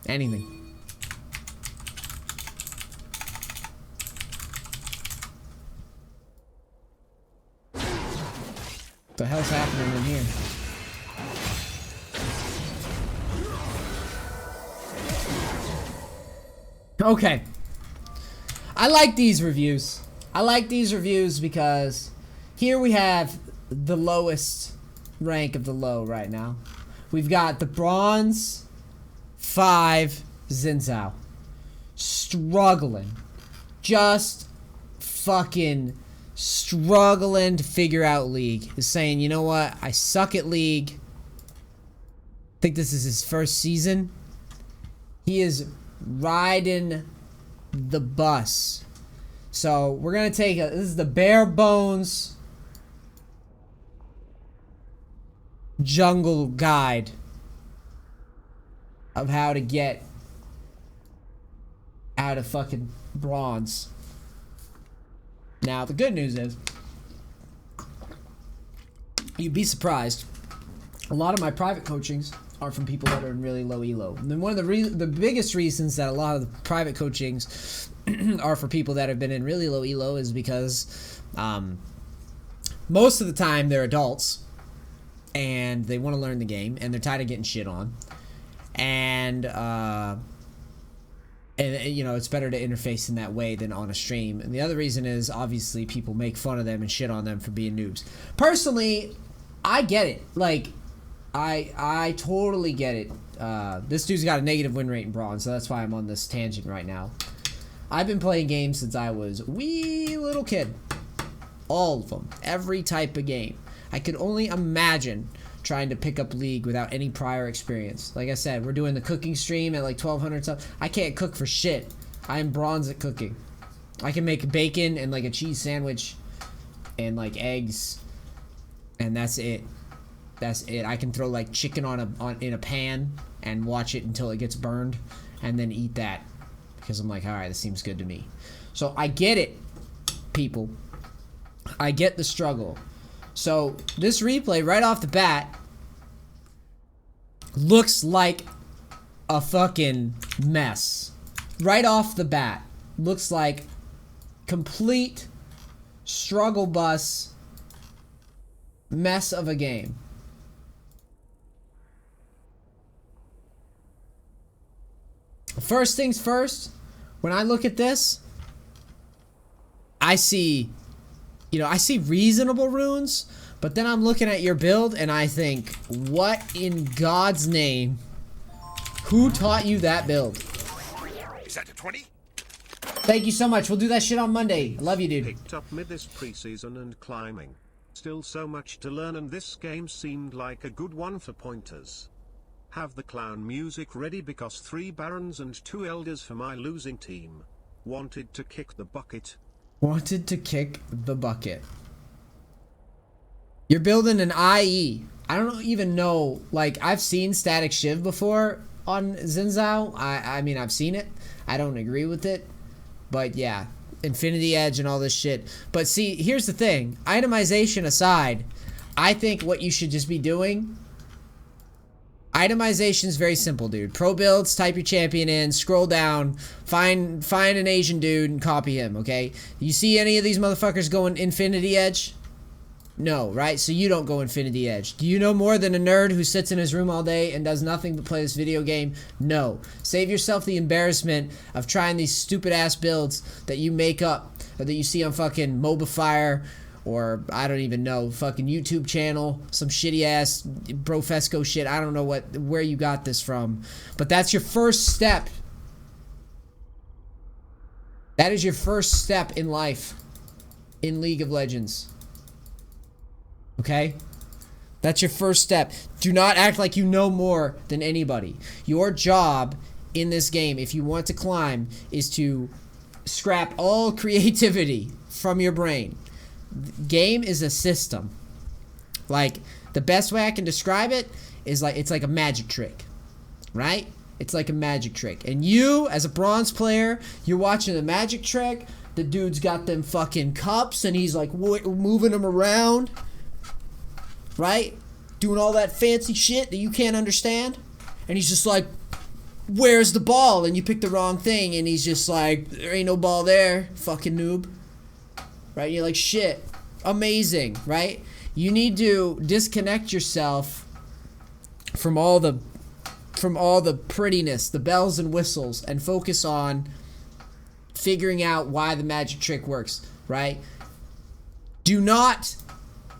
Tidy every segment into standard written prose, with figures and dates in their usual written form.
Anything. What the hell's happening in here? Okay. I like these reviews. I like these reviews because here we have the lowest rank of the low right now. We've got the bronze 5 Xin Zhao. Struggling. Just fucking struggling to figure out League. Is saying, you know what? I suck at League. I think this is his first season. He is riding the bus. So we're gonna take this is the bare bones jungle guide of how to get out of fucking bronze. Now the good news is, you'd be surprised, a lot of my private coachings are from people that are in really low elo. And then one of the biggest reasons that a lot of the private coachings are for people that have been in really low elo is because most of the time they're adults and they want to learn the game and they're tired of getting shit on, and you know, it's better to interface in that way than on a stream. And the other reason is obviously people make fun of them and shit on them for being noobs. Personally, I get it. Like, I totally get it. This dude's got a negative win rate in bronze, so that's why I'm on this tangent right now. I've been playing games since I was a wee little kid. All of them. Every type of game. I could only imagine trying to pick up League without any prior experience. Like I said, we're doing the cooking stream at like 1200 stuff. I can't cook for shit. I am bronze at cooking. I can make bacon and like a cheese sandwich and like eggs, and that's it. That's it. I can throw like chicken in a pan and watch it until it gets burned and then eat that because I'm like, all right, this seems good to me. So I get it, people. I get the struggle. So this replay right off the bat looks like a fucking mess. Right off the bat looks like complete struggle bus mess of a game. First things first, when I look at this, I see, you know, I see reasonable runes, but then I'm looking at your build and I think, what in God's name? Who taught you that build? Is that a 20? Thank you so much. We'll do that shit on Monday. I love you, dude. Picked up mid this preseason and climbing. Still so much to learn, and this game seemed like a good one for pointers. Have the clown music ready because 3 barons and 2 elders for my losing team. Wanted to kick the bucket. Wanted to kick the bucket. You're building an IE. I don't even know, like, I've seen Static Shiv before on Xin Zhao. I mean, I've seen it. I don't agree with it. But yeah, Infinity Edge and all this shit. But see, here's the thing. Itemization aside, I think what you should just be doing... Itemization is very simple, dude. Pro builds, type your champion in, scroll down, find an Asian dude and copy him, okay? You see any of these motherfuckers going Infinity Edge? No, right? So you don't go Infinity Edge. Do you know more than a nerd who sits in his room all day and does nothing but play this video game? No. Save yourself the embarrassment of trying these stupid-ass builds that you make up, or that you see on fucking Mobifire, or I don't even know, fucking YouTube channel, some shitty ass Brofesco shit. I don't know where you got this from, but that's your first step. That is your first step in life, in League of Legends. Okay? That's your first step. Do not act like you know more than anybody. Your job in this game, if you want to climb, is to scrap all creativity from your brain. Game is a system. Like, the best way I can describe it is like, it's like a magic trick, right? It's like a magic trick. And you, as a bronze player, you're watching the magic trick. The dude's got them fucking cups and he's like moving them around, right? Doing all that fancy shit that you can't understand. And he's just like, where's the ball? And you pick the wrong thing, and he's just like, there ain't no ball there, fucking noob. Right? You're like, shit, amazing, right? You need to disconnect yourself from all the prettiness, the bells and whistles, and focus on figuring out why the magic trick works, right? Do not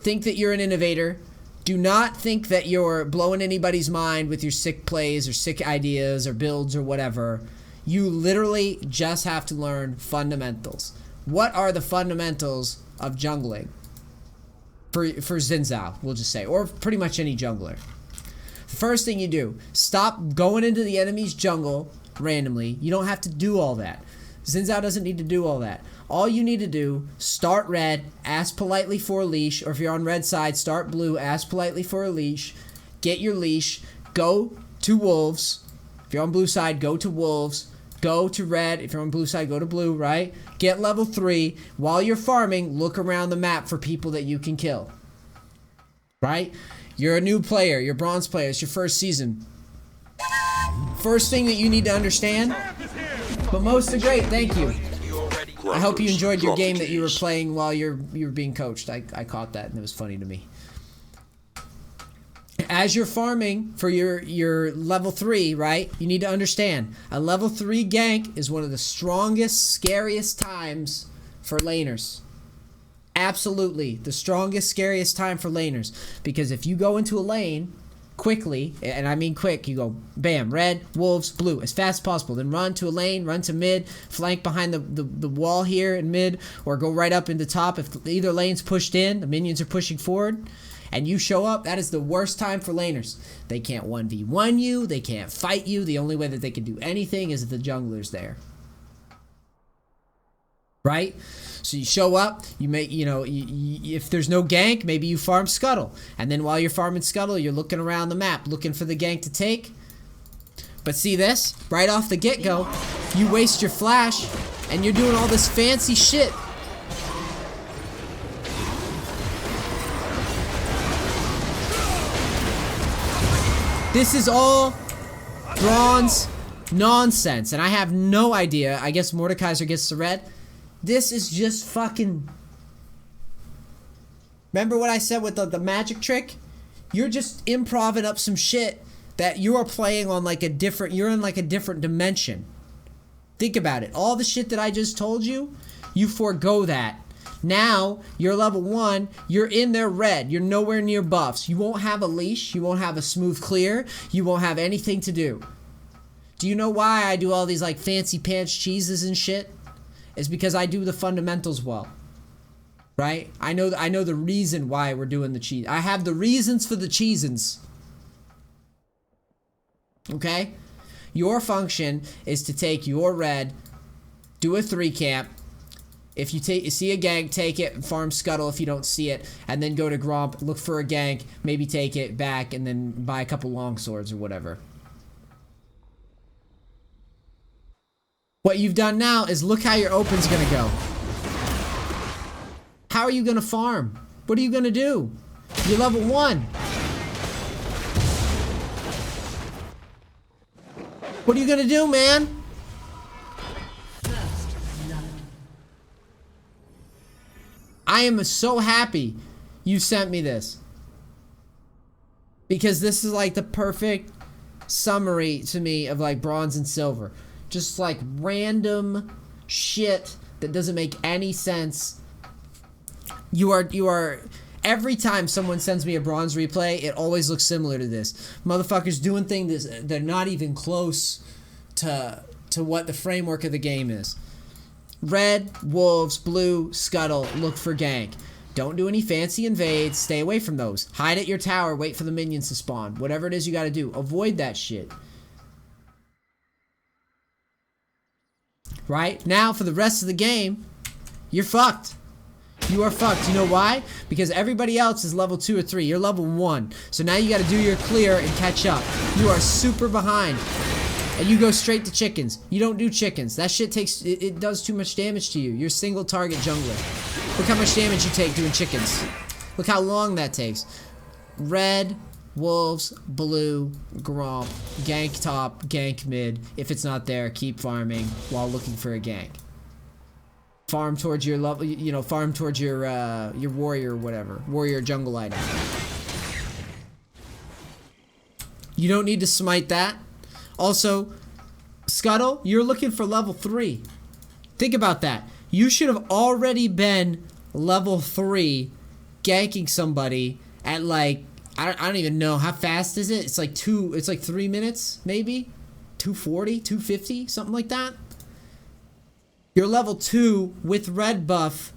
think that you're an innovator. Do not think that you're blowing anybody's mind with your sick plays or sick ideas or builds or whatever. You literally just have to learn fundamentals. What are the fundamentals of jungling? For Xin Zhao, we'll just say, or pretty much any jungler. The first thing you do, stop going into the enemy's jungle randomly. You don't have to do all that. Xin Zhao doesn't need to do all that. All you need to do, start red, ask politely for a leash, or if you're on red side, start blue, ask politely for a leash, get your leash, go to wolves. If you're on blue side, go to wolves. Go to red. If you're on blue side, go to blue, right? Get level 3. While you're farming, look around the map for people that you can kill. Right? You're a new player. You're a bronze player. It's your first season. First thing that you need to understand. But most great, thank you. I hope you enjoyed your game that you were playing while you were being coached. I caught that and it was funny to me. As you're farming for your level 3, right, you need to understand a level 3 gank is one of the strongest, scariest times for laners. Absolutely, the strongest, scariest time for laners. Because if you go into a lane quickly, and I mean quick, you go bam, red, wolves, blue, as fast as possible. Then run to a lane, run to mid, flank behind the wall here in mid, or go right up into top. If either lane's pushed in, the minions are pushing forward, and you show up, that is the worst time for laners. They can't 1v1 you, they can't fight you. The only way that they can do anything is if the jungler's there. Right? So you show up, you make, if there's no gank, maybe you farm Scuttle. And then while you're farming Scuttle, you're looking around the map, looking for the gank to take. But see this? Right off the get-go, you waste your flash, and you're doing all this fancy shit. This is all bronze nonsense, and I have no idea. I guess Mordekaiser gets the red. This is just fucking... Remember what I said with the magic trick? You're just improvising up some shit that you are playing on like a different... You're in like a different dimension. Think about it. All the shit that I just told you, you forego that. Now, you're level 1, you're in there red, you're nowhere near buffs. You won't have a leash, you won't have a smooth clear, you won't have anything to do. Do you know why I do all these like fancy pants cheeses and shit? It's because I do the fundamentals well. Right? I know the reason why we're doing the cheese. I have the reasons for the cheesins. Okay? Your function is to take your red, do a 3 camp. If you see a gank, take it, farm Scuttle if you don't see it, and then go to Gromp, look for a gank, maybe take it back, and then buy a couple long swords or whatever. What you've done now is look how your open's gonna go. How are you gonna farm? What are you gonna do? You're level 1. What are you gonna do, man? I am so happy you sent me this. Because this is like the perfect summary to me of like bronze and silver. Just like random shit that doesn't make any sense. You are every time someone sends me a bronze replay, it always looks similar to this. Motherfuckers doing things they're not even close to what the framework of the game is. Red, wolves, blue, Scuttle, look for gank. Don't do any fancy invades. Stay away from those. Hide at your tower. Wait for the minions to spawn. Whatever it is you gotta do. Avoid that shit. Right? Now, for the rest of the game, you're fucked. You are fucked. You know why? Because everybody else is level 2 or 3. You're level 1. So now you gotta do your clear and catch up. You are super behind. And you go straight to chickens. You don't do chickens. That shit takes... It does too much damage to you. You're single target jungler. Look how much damage you take doing chickens. Look how long that takes. Red, Wolves, blue, gromp, gank top, gank mid. If it's not there, keep farming while looking for a gank. Farm towards your level, you know, farm towards your warrior or whatever. Warrior jungle item. You don't need to smite that. Also, Scuttle, you're looking for level 3. Think about that. You should have already been level 3 ganking somebody at like, I don't even know, how fast is it? It's like 3 minutes, maybe? 240, 250, something like that. You're level 2 with red buff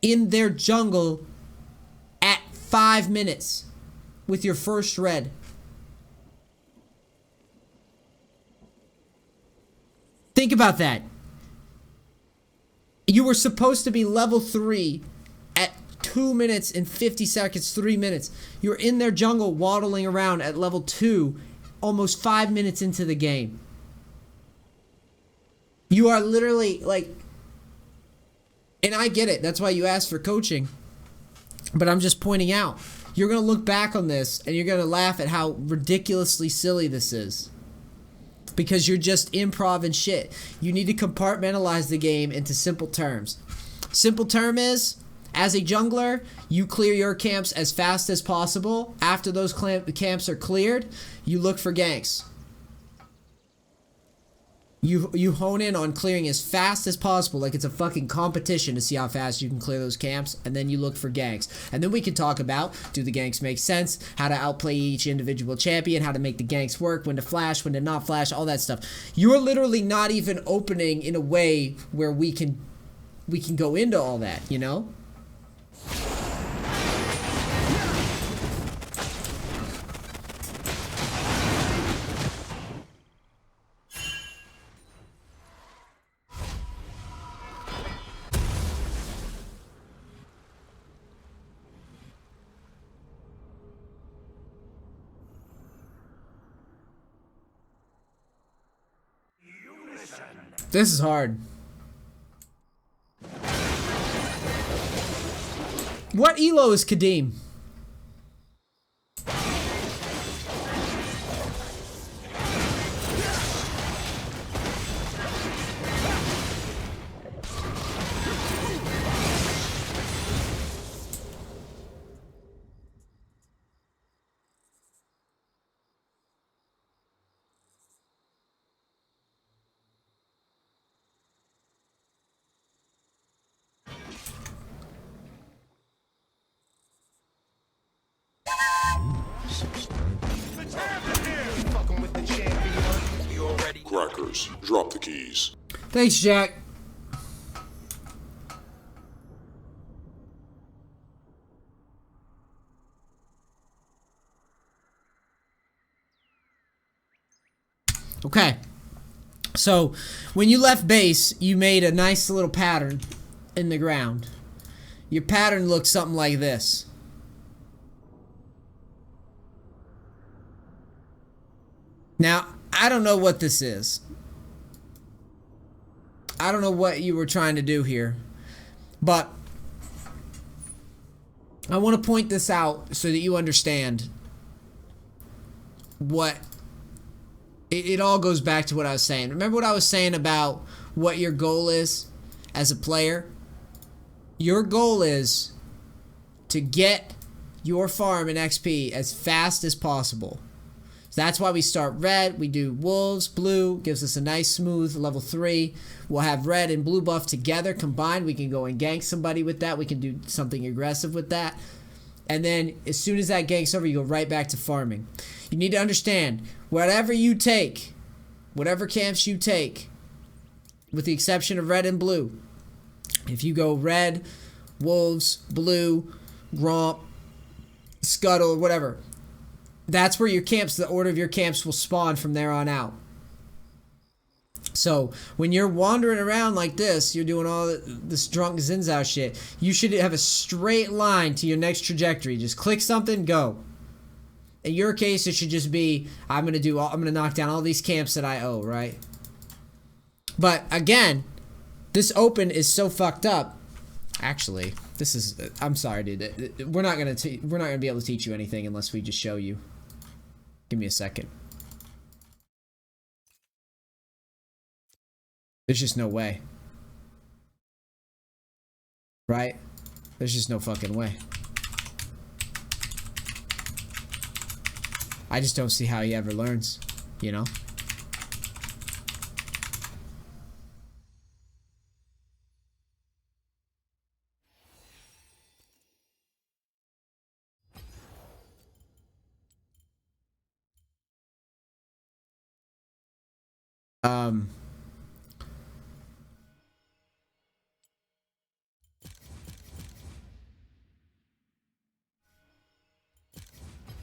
in their jungle at 5 minutes with your first red. Think about that. You were supposed to be level 3 at 2 minutes and 50 seconds, 3 minutes. You're in their jungle waddling around at level 2 almost 5 minutes into the game. You are literally like, and I get it, that's why you asked for coaching, but I'm just pointing out, you're going to look back on this and you're going to laugh at how ridiculously silly this is. Because you're just improv and shit. You need to compartmentalize the game into simple terms. Simple term is, as a jungler, you clear your camps as fast as possible. After those camps are cleared, you look for ganks. You hone in on clearing as fast as possible, like it's a fucking competition to see how fast you can clear those camps, and then you look for ganks. And then we can talk about, do the ganks make sense, how to outplay each individual champion, how to make the ganks work, when to flash, when to not flash, all that stuff. You're literally not even opening in a way where we can go into all that, you know? This is hard. What elo is Kadim? Crackers, drop the keys. Thanks, Jack. Okay. So, when you left base, you made a nice little pattern in the ground. Your pattern looks something like this. Now, I don't know what this is. I don't know what you were trying to do here. But I want to point this out so that you understand what... It all goes back to what I was saying. Remember what I was saying about what your goal is as a player? Your goal is to get your farm in XP as fast as possible. That's why we start red, we do wolves, blue, gives us a nice smooth level 3. We'll have red and blue buff together combined. We can go and gank somebody with that. We can do something aggressive with that. And then as soon as that gank's over, you go right back to farming. You need to understand, whatever you take, whatever camps you take, with the exception of red and blue, if you go red, wolves, blue, gromp, scuttle, whatever, that's where your camps, the order of your camps will spawn from there on out. So when you're wandering around like this, you're doing all this drunk Zinzao shit, you should have a straight line to your next trajectory. Just click something, go. In your case, it should just be, I'm gonna knock down all these camps that I owe, right? But again, this open is so fucked up. Actually, This is. I'm sorry, dude. We're not gonna be able to teach you anything unless we just show you. Give me a second. There's just no way. Right? There's just no fucking way. I just don't see how he ever learns, you know?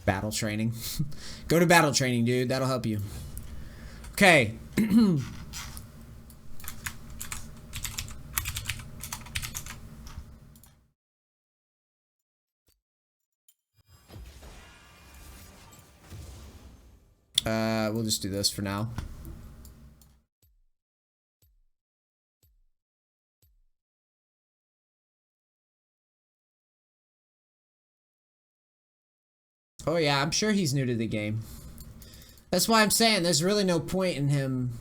Battle training. Go to battle training, dude. That'll help you. Okay. We'll just do this for now. Oh yeah, I'm sure he's new to the game. That's why I'm saying there's really no point in him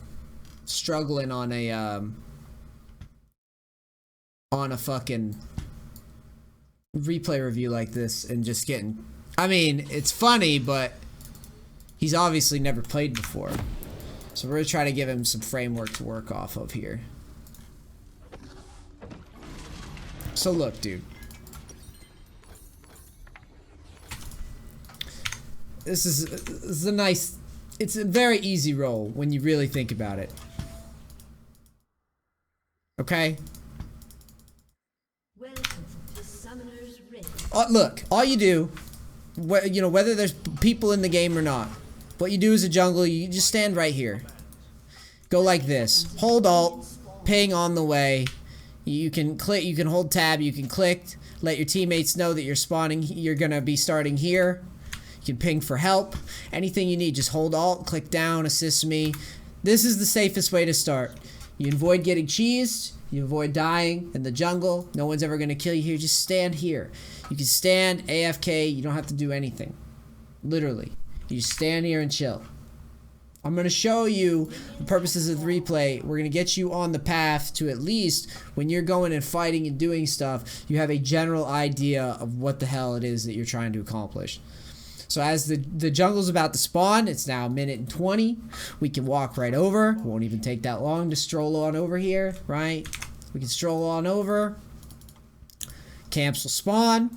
struggling on a fucking replay review like this and just getting. I mean, it's funny, but he's obviously never played before. So we're gonna try to give him some framework to work off of here. So look, dude. This is a nice, it's a very easy role when you really think about it. Okay? Welcome to Summoner's Rift. Look, all you do, you know, whether there's people in the game or not, what you do as a jungler, you just stand right here. Go like this. Hold Alt, ping on the way. You can click, you can hold tab, you can click, let your teammates know that you're spawning, you're gonna be starting here. You can ping for help. Anything you need, just hold Alt, click down, assist me. This is the safest way to start. You avoid getting cheesed. You avoid dying in the jungle. No one's ever going to kill you here. Just stand here. You can stand AFK. You don't have to do anything. Literally. You just stand here and chill. I'm going to show you the purposes of the replay. We're going to get you on the path to, at least when you're going and fighting and doing stuff, you have a general idea of what the hell it is that you're trying to accomplish. So as the jungle's about to spawn, it's now 1:20. We can walk right over. It won't even take that long to stroll on over here, right? We can stroll on over. Camps will spawn.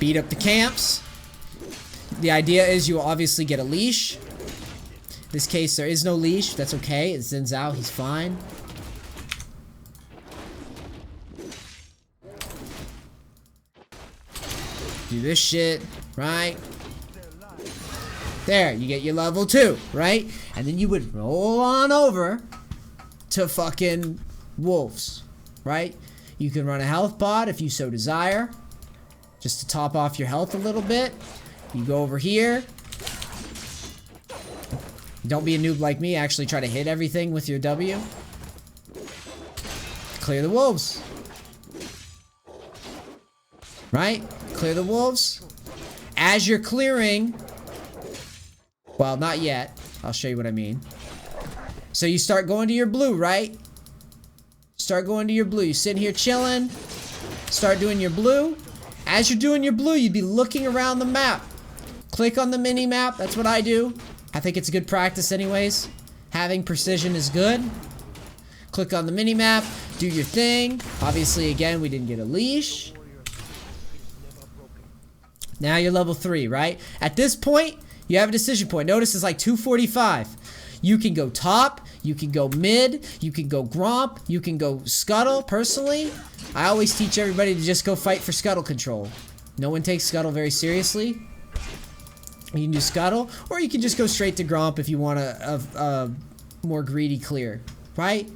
Beat up the camps. The idea is you'll obviously get a leash. In this case, there is no leash. That's okay. It zins out. He's fine. Do this shit, right? There, you get your level 2, right? And then you would roll on over to fucking wolves, right? You can run a health pod if you so desire, just to top off your health a little bit. You go over here. Don't be a noob like me, actually try to hit everything with your W. Clear the wolves. Right? Clear the wolves. As you're clearing, well, not yet. I'll show you what I mean. So you start going to your blue, right? Start going to your blue. You sit here chilling. Start doing your blue. As you're doing your blue, you'd be looking around the map. Click on the mini map. That's what I do. I think it's a good practice anyways. Having precision is good. Click on the mini map. Do your thing. Obviously, again, we didn't get a leash. Now you're level 3, right? At this point, you have a decision point. Notice it's like 245. You can go top, you can go mid, you can go gromp, you can go scuttle. Personally, I always teach everybody to just go fight for scuttle control. No one takes scuttle very seriously. You can do scuttle, or you can just go straight to gromp if you want a more greedy clear, right?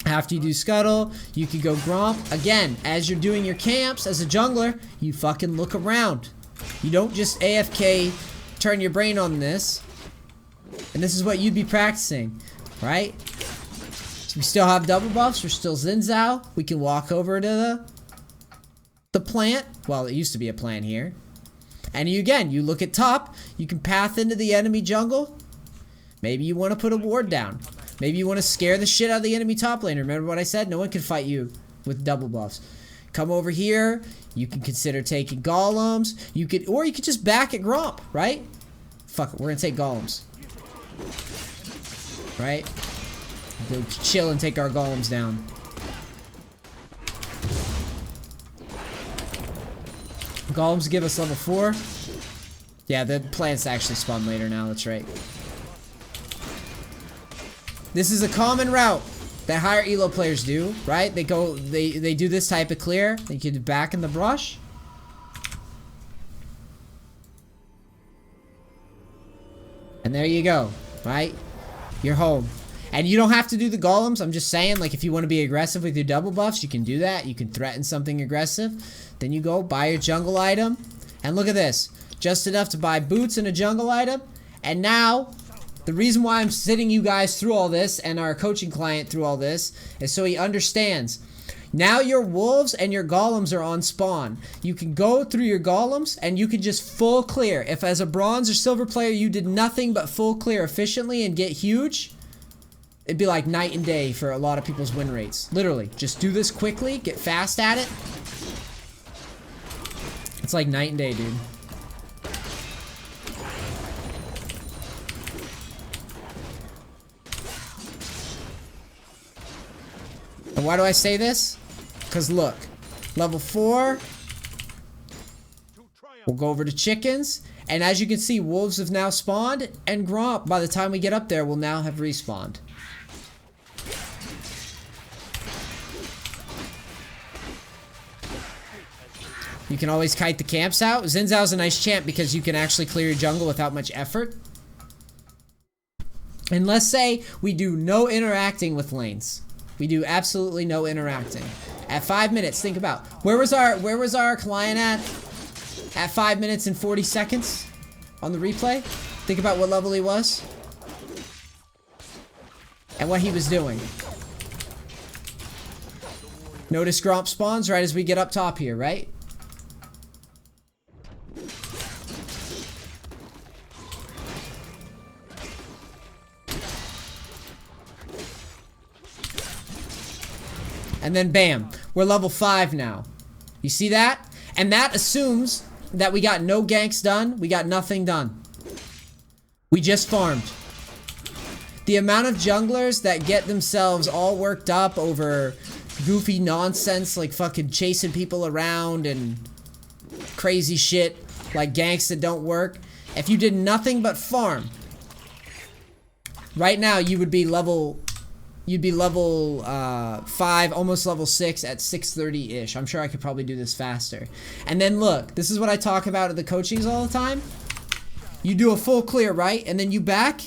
After you do scuttle, you can go gromp. Again, as you're doing your camps, as a jungler, you fucking look around. You don't just AFK, turn your brain on this. And this is what you'd be practicing, right? We still have double buffs. We're still Xin Zhao. We can walk over to the plant. Well, it used to be a plant here. And you, again, you look at top. You can path into the enemy jungle. Maybe you want to put a ward down. Maybe you want to scare the shit out of the enemy top lane. Remember what I said? No one can fight you with double buffs. Come over here. You can consider taking golems. Or you could just back at Gromp, right? Fuck it, we're gonna take golems. Right? We'll chill and take our golems down. Golems give us level 4. Yeah, the plants actually spawn later now, that's right. This is a common route that higher elo players do, right? They do this type of clear. They can back in the brush. And there you go, right? You're home. And you don't have to do the golems. I'm just saying, like, if you want to be aggressive with your double buffs, you can do that. You can threaten something aggressive. Then you go buy your jungle item. And look at this. Just enough to buy boots and a jungle item. And now, the reason why I'm sitting you guys through all this and our coaching client through all this is so he understands. Now your wolves and your golems are on spawn. You can go through your golems and you can just full clear. If as a bronze or silver player you did nothing but full clear efficiently and get huge, it'd be like night and day for a lot of people's win rates. Literally, just do this quickly, get fast at it. It's like night and day, dude. And why do I say this? Because look, level 4, we'll go over to chickens, and as you can see, wolves have now spawned, and Gromp, by the time we get up there, will now have respawned. You can always kite the camps out. Xin Zhao's a nice champ because you can actually clear your jungle without much effort. And let's say we do no interacting with lanes. We do absolutely no interacting. At 5 minutes, think about where was our client at 5 minutes and 40 seconds on the replay? Think about what level he was and what he was doing. Notice Gromp spawns right as we get up top here, right? And then bam, we're level 5 now. You see that? And that assumes that we got no ganks done, we got nothing done. We just farmed. The amount of junglers that get themselves all worked up over goofy nonsense like fucking chasing people around and crazy shit like ganks that don't work. If you did nothing but farm, right now you would be level... You'd be level 5, almost level 6 at 630-ish. I'm sure I could probably do this faster. And then look, this is what I talk about at the coachings all the time. You do a full clear, right? And then you back.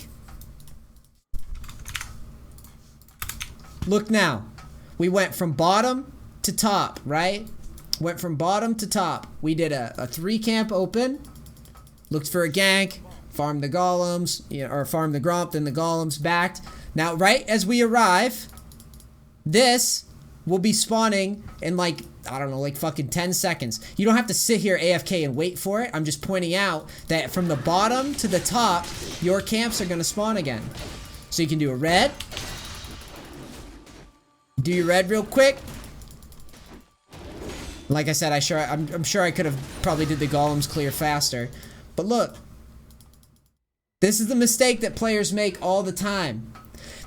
Look now. We went from bottom to top, right? Went from bottom to top. We did a 3 camp open. Looked for a gank. Farmed the golems, you know, or farmed the Gromp, then the golems backed. Now, right as we arrive, this will be spawning in like, I don't know, like fucking 10 seconds. You don't have to sit here AFK and wait for it. I'm just pointing out that from the bottom to the top, your camps are going to spawn again. So you can do a red. Do your red real quick. Like I said, I'm sure I could have probably did the golems clear faster. But look. This is the mistake that players make all the time.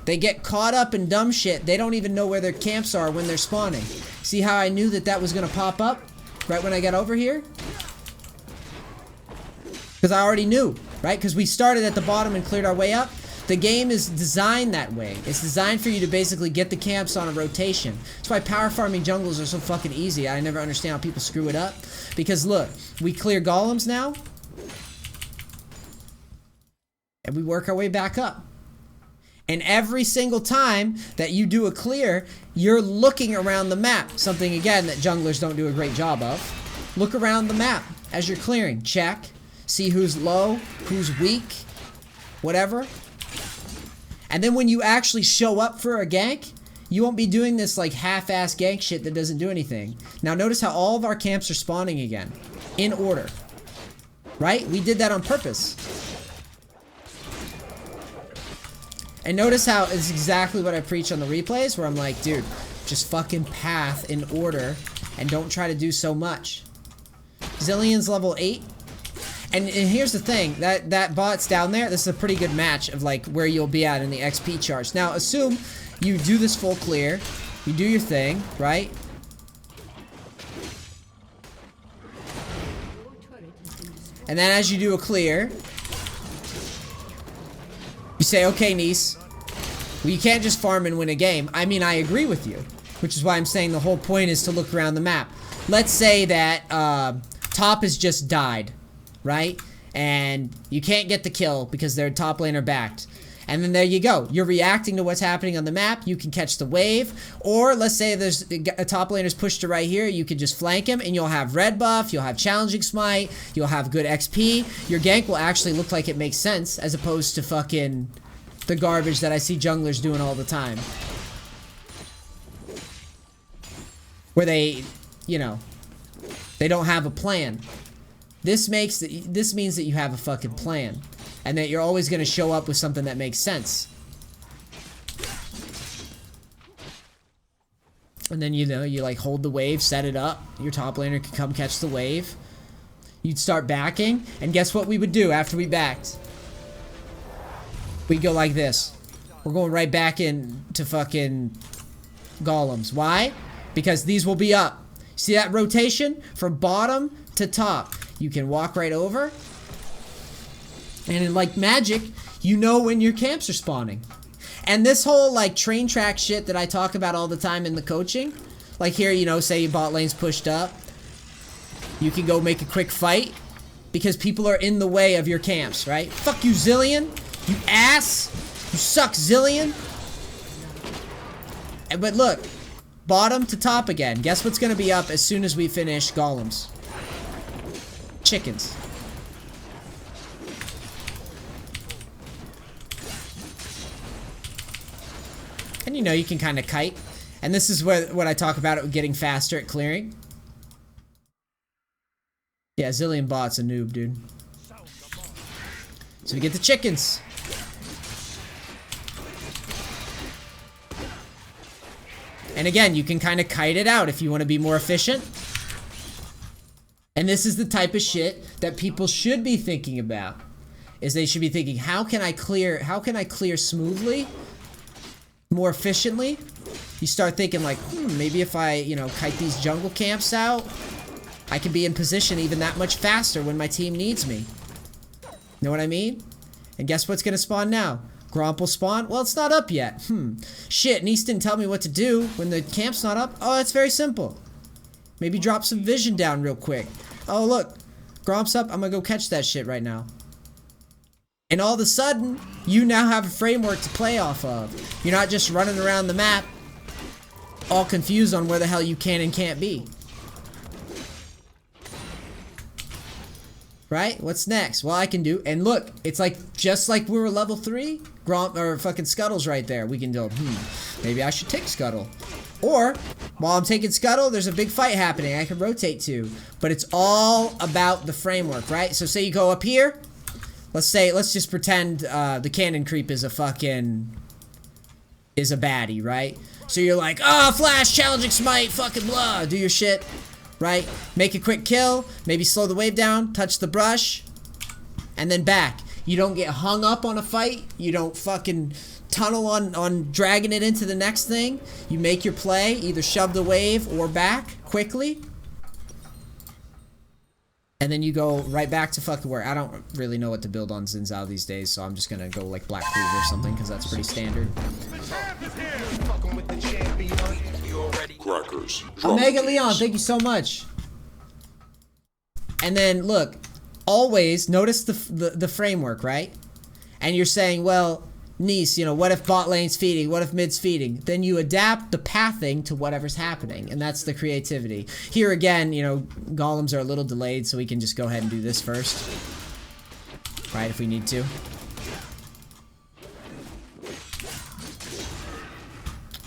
They get caught up in dumb shit. They don't even know where their camps are when they're spawning. See how I knew that was going to pop up right when I got over here? Because I already knew, right? Because we started at the bottom and cleared our way up. The game is designed that way. It's designed for you to basically get the camps on a rotation. That's why power farming jungles are so fucking easy. I never understand how people screw it up. Because look, we clear golems now. And we work our way back up. And every single time that you do a clear, you're looking around the map. Something, again, that junglers don't do a great job of. Look around the map as you're clearing. Check. See who's low, who's weak, whatever. And then when you actually show up for a gank, you won't be doing this like half-ass gank shit that doesn't do anything. Now notice how all of our camps are spawning again. In order. Right? We did that on purpose. And notice how it's exactly what I preach on the replays, where I'm like, dude, just fucking path in order and don't try to do so much. Zillion's level 8. And here's the thing, that bot's down there, this is a pretty good match of like where you'll be at in the XP charts. Now assume you do this full clear, you do your thing, right? And then as you do a clear, you say, okay, NEACE, well, you can't just farm and win a game. I mean, I agree with you, which is why I'm saying the whole point is to look around the map. Let's say that top has just died, right? And you can't get the kill because their top laner backed. And then there you go. You're reacting to what's happening on the map. You can catch the wave. Or let's say there's a top laner's pushed to right here. You can just flank him and you'll have red buff. You'll have challenging smite. You'll have good XP. Your gank will actually look like it makes sense as opposed to fucking the garbage that I see junglers doing all the time. Where they, you know, they don't have a plan. This means that you have a fucking plan. And that you're always going to show up with something that makes sense. And then, you know, you like hold the wave, set it up. Your top laner can come catch the wave. You'd start backing. And guess what we would do after we backed? We'd go like this. We're going right back into fucking golems. Why? Because these will be up. See that rotation? From bottom to top. You can walk right over. And in like magic, you know when your camps are spawning. And this whole like train track shit that I talk about all the time in the coaching, like here, you know, say your bot lane's pushed up, you can go make a quick fight because people are in the way of your camps, right? Fuck you, Zillion, you ass, you suck, Zillion. But look, bottom to top again. Guess what's gonna be up as soon as we finish golems? Chickens. And you know, you can kind of kite. And this is what I talk about it getting faster at clearing. Yeah, Zillion bot's a noob, dude. So we get the chickens. And again, you can kind of kite it out if you want to be more efficient. And this is the type of shit that people should be thinking about. Is they should be thinking, how can I clear smoothly? More efficiently? You start thinking like, maybe if I, you know, kite these jungle camps out, I can be in position even that much faster when my team needs me. Know what I mean? And guess what's gonna spawn now? Gromp will spawn? Well, it's not up yet. Shit, NEACE didn't tell me what to do when the camp's not up. Oh, it's very simple. Maybe drop some vision down real quick. Oh, look. Gromp's up. I'm gonna go catch that shit right now. And all of a sudden, you now have a framework to play off of. You're not just running around the map all confused on where the hell you can and can't be. Right? What's next? Well, I can do... And look, it's like, just like we were level 3, Gromp, or fucking Scuttle's right there. We can do, maybe I should take Scuttle. Or, while I'm taking Scuttle, there's a big fight happening I can rotate to. But it's all about the framework, right? So say you go up here... Let's just pretend the cannon creep is a baddie, right? So you're like, oh, flash, challenging smite, fucking blah, do your shit, right? Make a quick kill, maybe slow the wave down, touch the brush, and then back. You don't get hung up on a fight, you don't fucking tunnel on dragging it into the next thing. You make your play, either shove the wave or back quickly. And then you go right back to fucking where I don't really know what to build on Xin Zhao these days, so I'm just gonna go like Black Cleaver or something because that's pretty standard. Crackers. Omega Leon, thank you so much. And then look, always notice the framework, right? And you're saying, well, NEACE, you know, what if bot lane's feeding? What if mid's feeding? Then you adapt the pathing to whatever's happening, and that's the creativity. Here again, you know, golems are a little delayed, so we can just go ahead and do this first. Right, if we need to.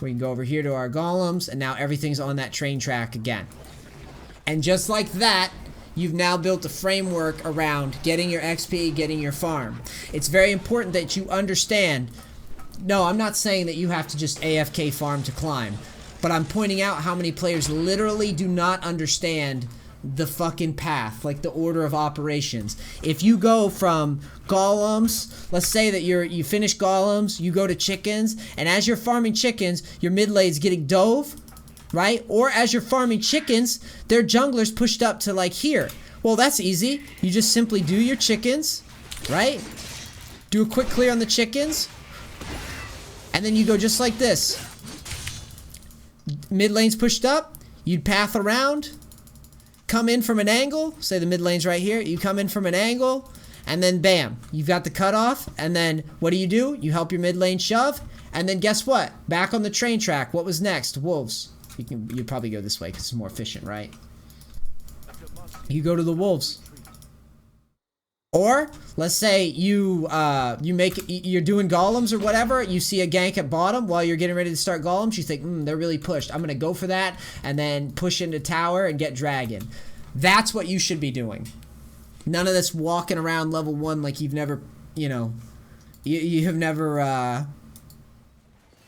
We can go over here to our golems, and now everything's on that train track again. And just like that, you've now built a framework around getting your XP, getting your farm. It's very important that you understand. No, I'm not saying that you have to just AFK farm to climb, but I'm pointing out how many players literally do not understand the fucking path, like the order of operations. If you go from golems, let's say that you finish golems, you go to chickens, and as you're farming chickens, your mid lane's getting dove, right? Or as you're farming chickens, their junglers pushed up to like here. Well, that's easy. You just simply do your chickens, right? Do a quick clear on the chickens, and then you go just like this. Mid lane's pushed up, you'd path around, come in from an angle, say the mid lane's right here, you come in from an angle, and then bam, you've got the cutoff, and then what do? You help your mid lane shove, and then guess what? Back on the train track, what was next? Wolves. You'd probably go this way because it's more efficient, right? You go to the wolves. Or let's say you're doing golems or whatever, you see a gank at bottom while you're getting ready to start golems, you think, they're really pushed. I'm gonna go for that and then push into tower and get dragon. That's what you should be doing. None of this walking around level 1 like you've never, you have never I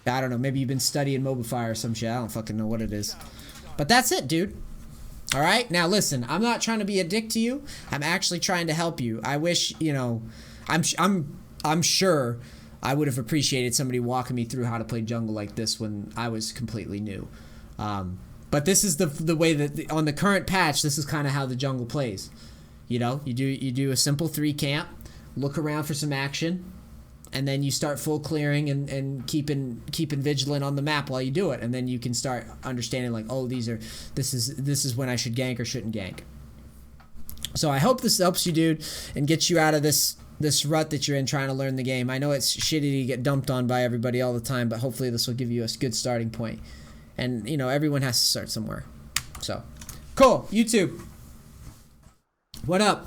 don't know, maybe you've been studying Mobify or some shit. I don't fucking know what it is. But that's it, dude. All right, now listen, I'm not trying to be a dick to you. I'm actually trying to help you. I wish, I'm sure I would have appreciated somebody walking me through how to play jungle like this when I was completely new. But this is the way that on the current patch, this is kind of how the jungle plays. You do a simple 3 camp, look around for some action, and then you start full clearing and keeping vigilant on the map while you do it, and then you can start understanding like, oh, this is when I should gank or shouldn't gank. So I hope this helps you, dude, and gets you out of this rut that you're in trying to learn the game. I know it's shitty to get dumped on by everybody all the time, but hopefully this will give you a good starting point. And everyone has to start somewhere. So cool. YouTube, what up?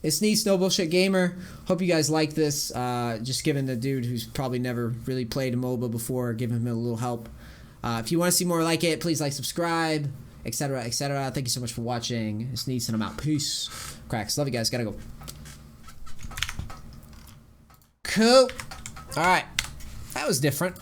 It's NEACE, No Bullshit Gamer. Hope you guys like this. Just giving the dude who's probably never really played a MOBA before, giving him a little help. If you want to see more like it, please like, subscribe, etc., etc. Thank you so much for watching. It's NEACE, and I'm out. Peace. Cracks. Love you guys. Gotta go. Cool. All right. That was different.